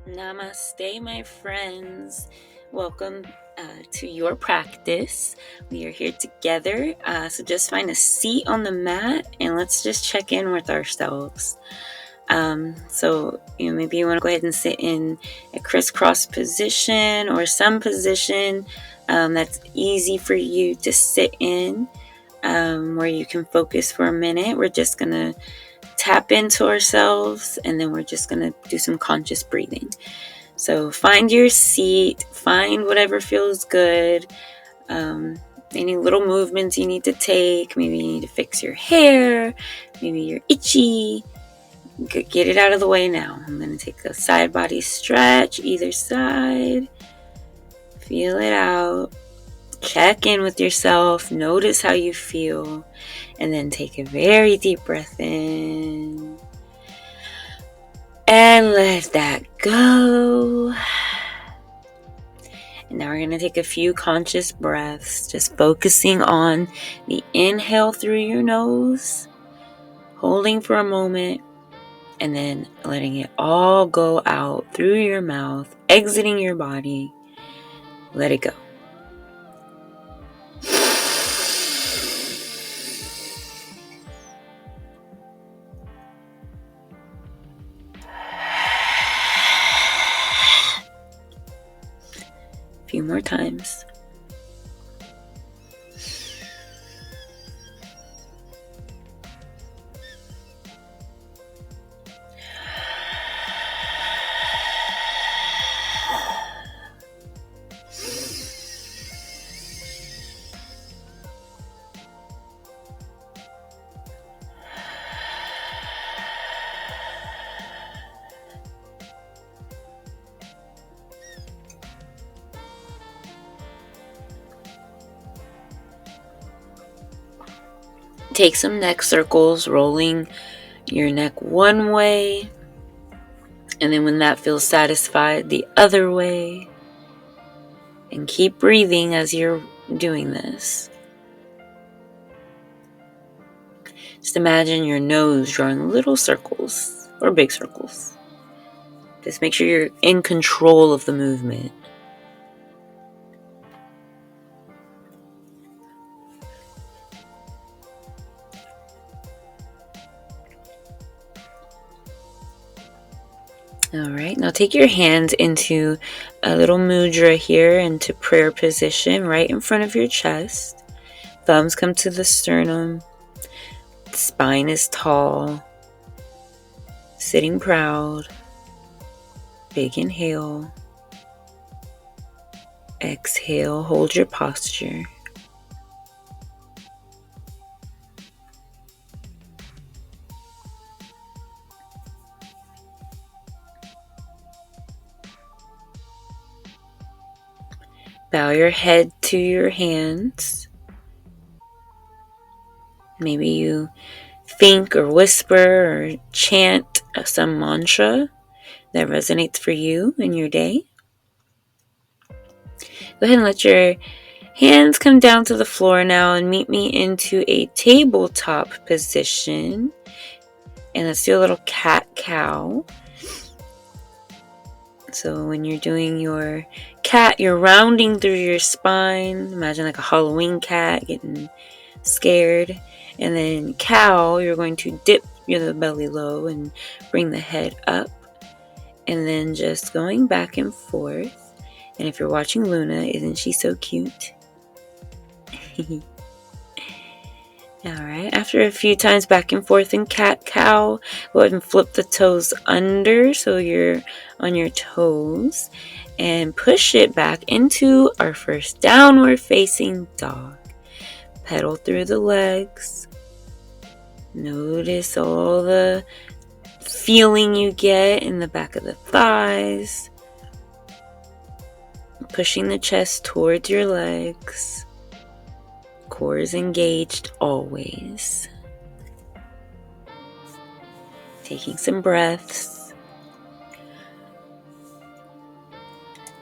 Namaste, my friends. Welcome to your practice. We are here together. So just find a seat on the mat and let's just check in with ourselves. Maybe you want to go ahead and sit in a crisscross position or some position that's easy for you to sit in, where you can focus for a minute. We're just going to tap into ourselves and then we're just going to do some conscious breathing. So find your seat, find whatever feels good. Any little movements you need to take. Maybe you need to fix your hair. Maybe you're itchy. Get it out of the way now. I'm going to take a side body stretch, either side. Feel it out. Check in with yourself. Notice how you feel. And then take a very deep breath in. And let that go. And now we're going to take a few conscious breaths, just focusing on the inhale through your nose, holding for a moment, and then letting it all go out through your mouth, exiting your body. Let it go. A few more times. Take some neck circles, rolling your neck one way, and then when that feels satisfied, the other way. And keep breathing as you're doing this. Just imagine your nose drawing little circles or big circles. Just make sure you're in control of the movement. All right, now take your hands into a little mudra here, into prayer position right in front of your chest. Thumbs come to the sternum. The spine is tall. Sitting proud. Big inhale. Exhale, hold your posture. Bow your head to your hands. Maybe you think or whisper or chant some mantra that resonates for you in your day. Go ahead and let your hands come down to the floor now and meet me into a tabletop position. And let's do a little cat-cow. So when you're doing your cat, you're rounding through your spine. Imagine like a Halloween cat getting scared. And then cow, you're going to dip the belly low and bring the head up. And then just going back and forth. And if you're watching Luna, isn't she so cute? Alright, after a few times back and forth in cat-cow, go ahead and flip the toes under so you're on your toes. And push it back into our first downward facing dog. Pedal through the legs. Notice all the feeling you get in the back of the thighs. Pushing the chest towards your legs. Core is engaged always. Taking some breaths.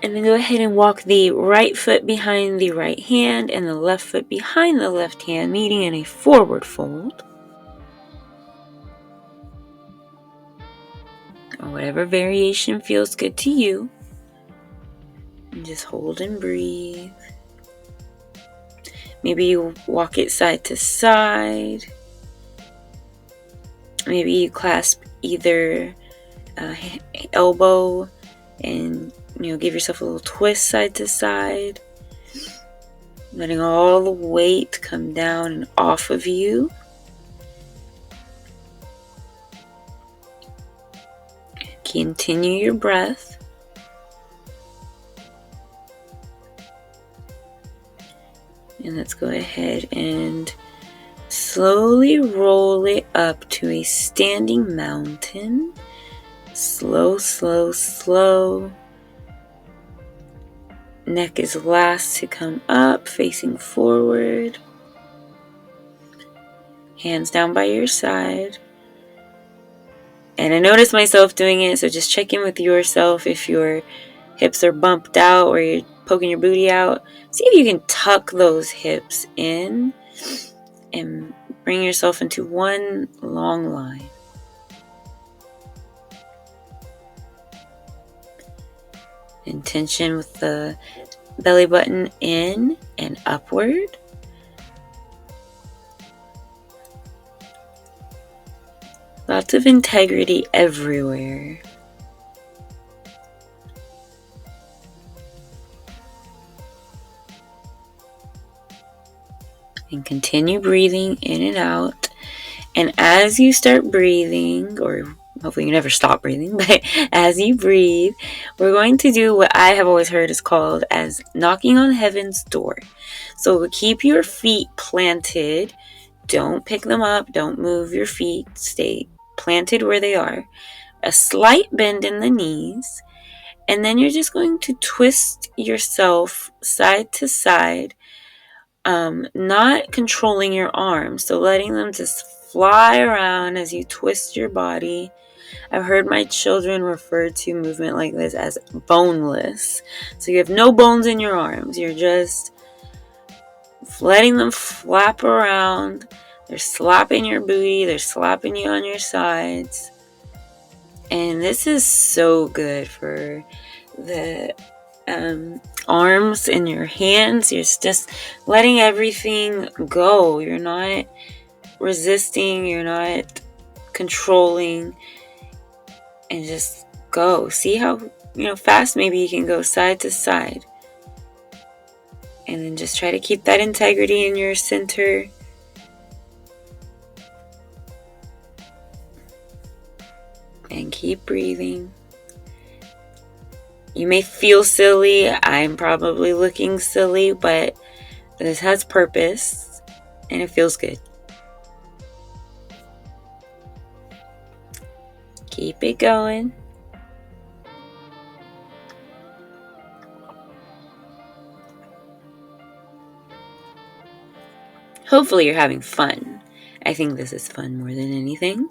And then go ahead and walk the right foot behind the right hand and the left foot behind the left hand, meeting in a forward fold. or whatever variation feels good to you. And just hold and breathe. Maybe you walk it side to side. Maybe you clasp either elbow and give yourself a little twist side to side, letting all the weight come down and off of you. Continue your breath. And let's go ahead and slowly roll it up to a standing mountain. Slow, slow, slow. Neck is last to come up, facing forward. Hands down by your side. And I notice myself doing it, so just check in with yourself if your hips are bumped out or you're poking your booty out. See if you can tuck those hips in and bring yourself into one long line. Intention with the belly button in and upward. Lots of integrity everywhere. And continue breathing in and out. And as you start breathing, or hopefully you never stop breathing, but as you breathe, we're going to do what I have always heard is called as knocking on heaven's door. So keep your feet planted. Don't pick them up. Don't move your feet. Stay planted where they are. A slight bend in the knees. And then you're just going to twist yourself side to side, not controlling your arms. So letting them just fly around as you twist your body. I've heard my children refer to movement like this as boneless. So you have no bones in your arms. You're just letting them flap around. They're slapping your booty. They're slapping you on your sides. And this is so good for the arms and your hands. You're just letting everything go. You're not resisting. You're not controlling. And just go. See how fast maybe you can go side to side. And then just try to keep that integrity in your center. And keep breathing. You may feel silly. I'm probably looking silly, but this has purpose and it feels good. Keep it going. Hopefully you're having fun. I think this is fun more than anything.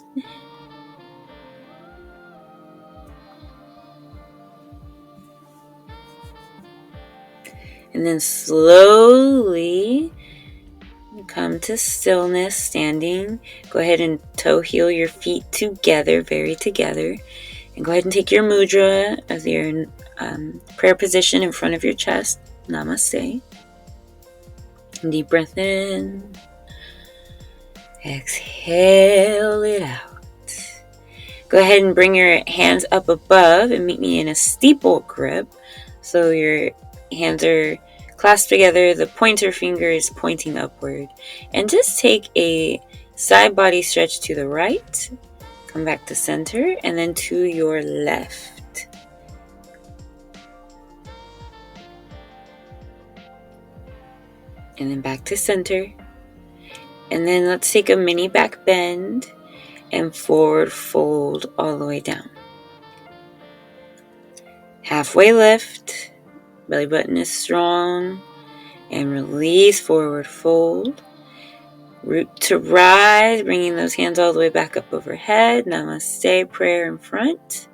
And then slowly come to stillness, standing. Go ahead and toe heel your feet together, very together. And go ahead and take your mudra as your prayer position in front of your chest. Namaste. Deep breath in. Exhale it out. Go ahead and bring your hands up above and meet me in a steeple grip. So your hands are clasped together, the pointer finger is pointing upward. And just take a side body stretch to the right. Come back to center and then to your left. And then back to center. And then let's take a mini back bend and forward fold all the way down. Halfway lift. Belly button is strong. And release, forward fold. Root to rise, bringing those hands all the way back up overhead. Namaste, prayer in front.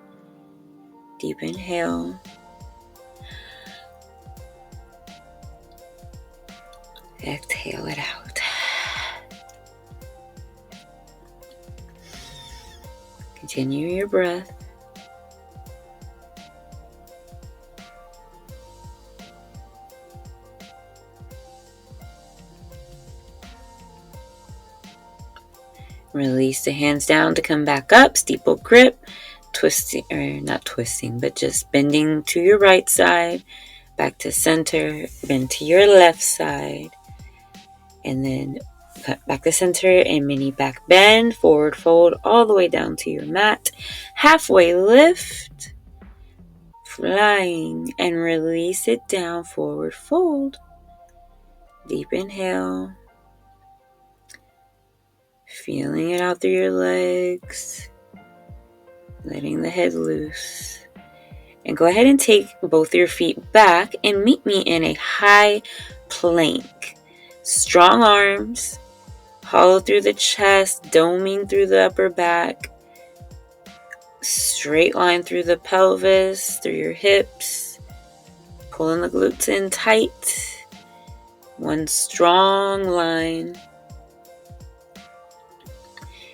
Deep inhale. Exhale it out. Continue your breath. Release the hands down to come back up, steeple grip, twisting, or not twisting, but just bending to your right side, back to center, bend to your left side, and then back to center and mini back bend, forward fold all the way down to your mat, halfway lift, flying, and release it down, forward fold. Deep inhale, feeling it out through your legs, letting the head loose. And go ahead and take both your feet back and meet me in a high plank. Strong arms, hollow through the chest, doming through the upper back, straight line through the pelvis, through your hips, pulling the glutes in tight. One strong line.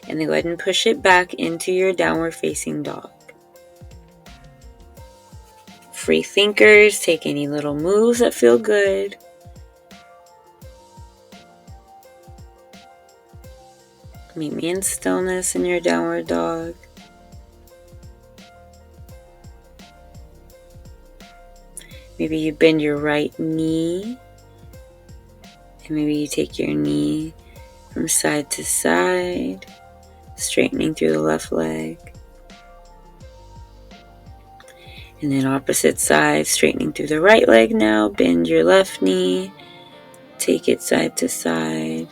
And then go ahead and push it back into your downward facing dog. Free thinkers, take any little moves that feel good. Meet me in stillness in your downward dog. Maybe you bend your right knee. And maybe you take your knee from side to side, straightening through the left leg. And then opposite side, straightening through the right leg now. Bend your left knee. Take it side to side.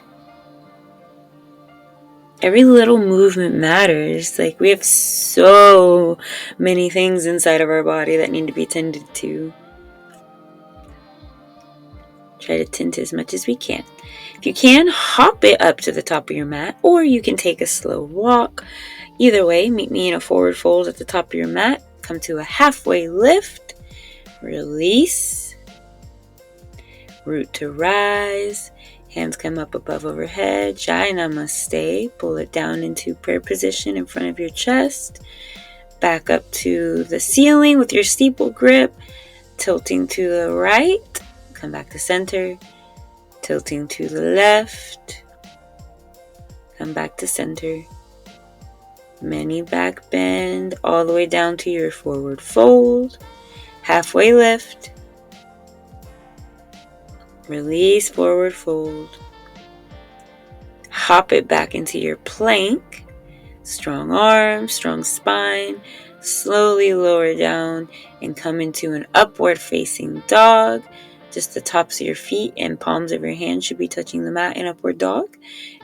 Every little movement matters. Like, we have so many things inside of our body that need to be tended to. Try to tend to as much as we can. If you can, hop it up to the top of your mat, or you can take a slow walk. Either way, meet me in a forward fold at the top of your mat. Come to a halfway lift. Release. Root to rise. Hands come up above overhead. Jai Namaste. Pull it down into prayer position in front of your chest. Back up to the ceiling with your steeple grip. Tilting to the right. Come back to center. Tilting to the left. Come back to center. Mini back bend all the way down to your forward fold. Halfway lift. Release, forward fold. Hop it back into your plank. Strong arms, strong spine. Slowly lower down and come into an upward facing dog. Just the tops of your feet and palms of your hands should be touching the mat in upward dog.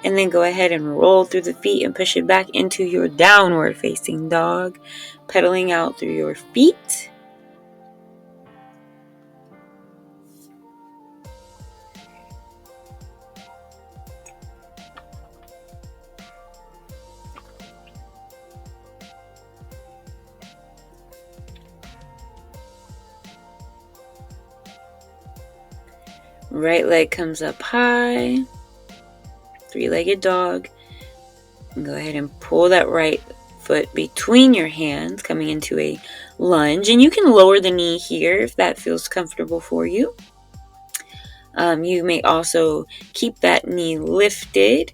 And then go ahead and roll through the feet and push it back into your downward facing dog. Pedaling out through your feet. Right leg comes up high. Three-legged dog. And go ahead and pull that right foot between your hands, coming into a lunge. And you can lower the knee here if that feels comfortable for you. You may also keep that knee lifted.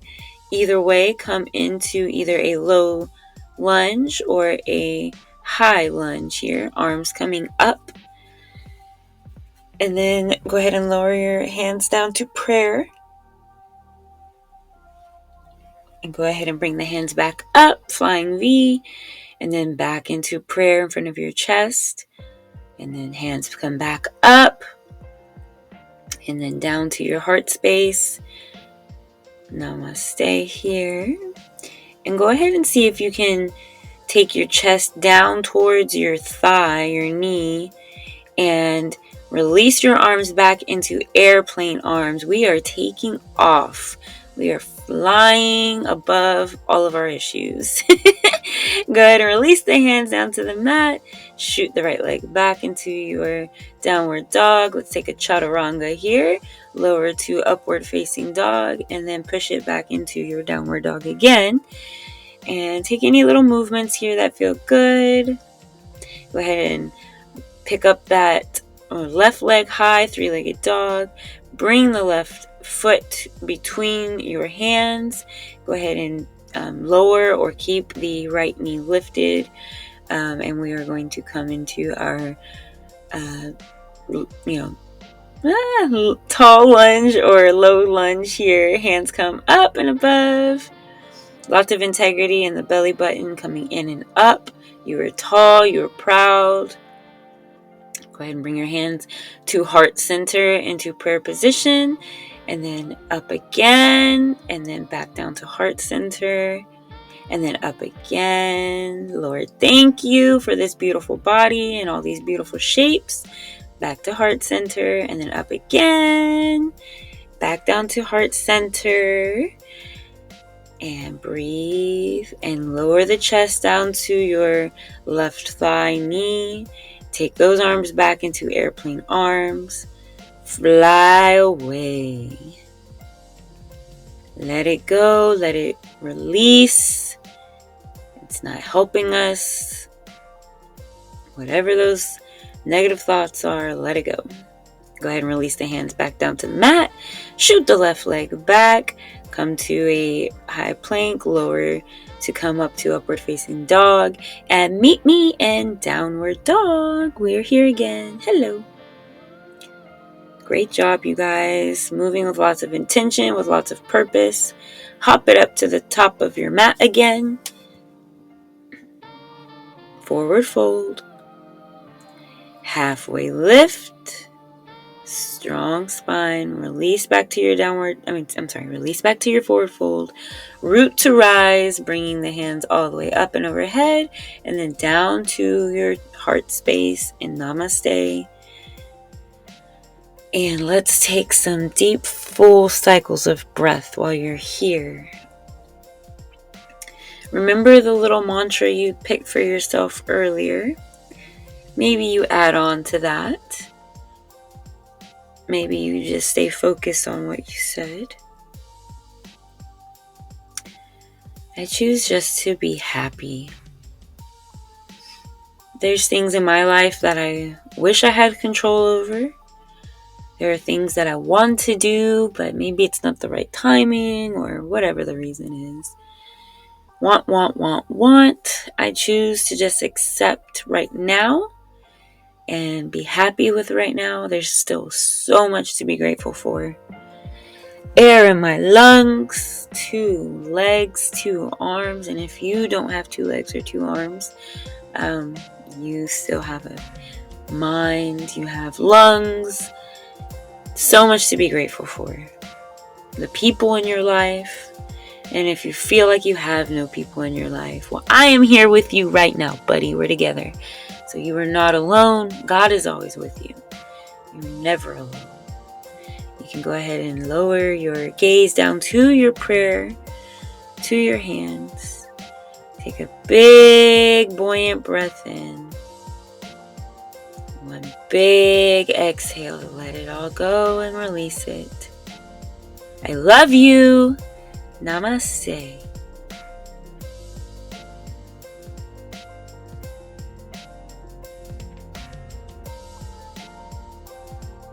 Either way, come into either a low lunge or a high lunge here. Arms coming up. And then go ahead and lower your hands down to prayer. And go ahead and bring the hands back up, flying V. And then back into prayer in front of your chest. And then hands come back up. And then down to your heart space. Namaste here. And go ahead and see if you can take your chest down towards your thigh, your knee. And release your arms back into airplane arms. We are taking off. We are flying above all of our issues. Go ahead and release the hands down to the mat. Shoot the right leg back into your downward dog. Let's take a chaturanga here. Lower to upward facing dog. And then push it back into your downward dog again. And take any little movements here that feel good. Go ahead and pick up that left leg high, three-legged dog. Bring the left foot between your hands. Go ahead and lower or keep the right knee lifted. And we are going to come into our, tall lunge or low lunge here. Hands come up and above. Lots of integrity in the belly button, coming in and up. You are tall, you are proud. Go ahead and bring your hands to heart center into prayer position, and then up again, and then back down to heart center, and then up again. Lord, thank you for this beautiful body and all these beautiful shapes. Back to heart center, and then up again, back down to heart center. And breathe and lower the chest down to your left thigh, knee. Take those arms back into airplane arms. Fly away. Let it go. Let it release. It's not helping us. Whatever those negative thoughts are, let it go. Go ahead and release the hands back down to the mat. Shoot the left leg back. Come to a high plank, lower to come up to upward facing dog, and meet me in downward dog. We're here again. Hello. Great job, you guys. Moving with lots of intention, with lots of purpose. Hop it up to the top of your mat again. Forward fold. Halfway lift. Strong spine. Release back to your release back to your forward fold. Root to rise, bringing the hands all the way up and overhead, and then down to your heart space in Namaste. And let's take some deep, full cycles of breath while you're here. Remember the little mantra you picked for yourself earlier. Maybe you add on to that. Maybe you just stay focused on what you said. I choose just to be happy. There's things in my life that I wish I had control over. There are things that I want to do, but maybe it's not the right timing or whatever the reason is. Want. I choose to just accept right now and be happy with right now. There's still so much to be grateful for. Air in my lungs, 2 legs, 2 arms, and if you don't have 2 legs or 2 arms, you still have a mind, you have lungs. So much to be grateful for. The people in your life, and if you feel like you have no people in your life, well, I am here with you right now, buddy. We're together. So you are not alone. God is always with you. You're never alone. You can go ahead and lower your gaze down to your prayer, to your hands. Take a big, buoyant breath in. One big exhale to let it all go and release it. I love you. Namaste.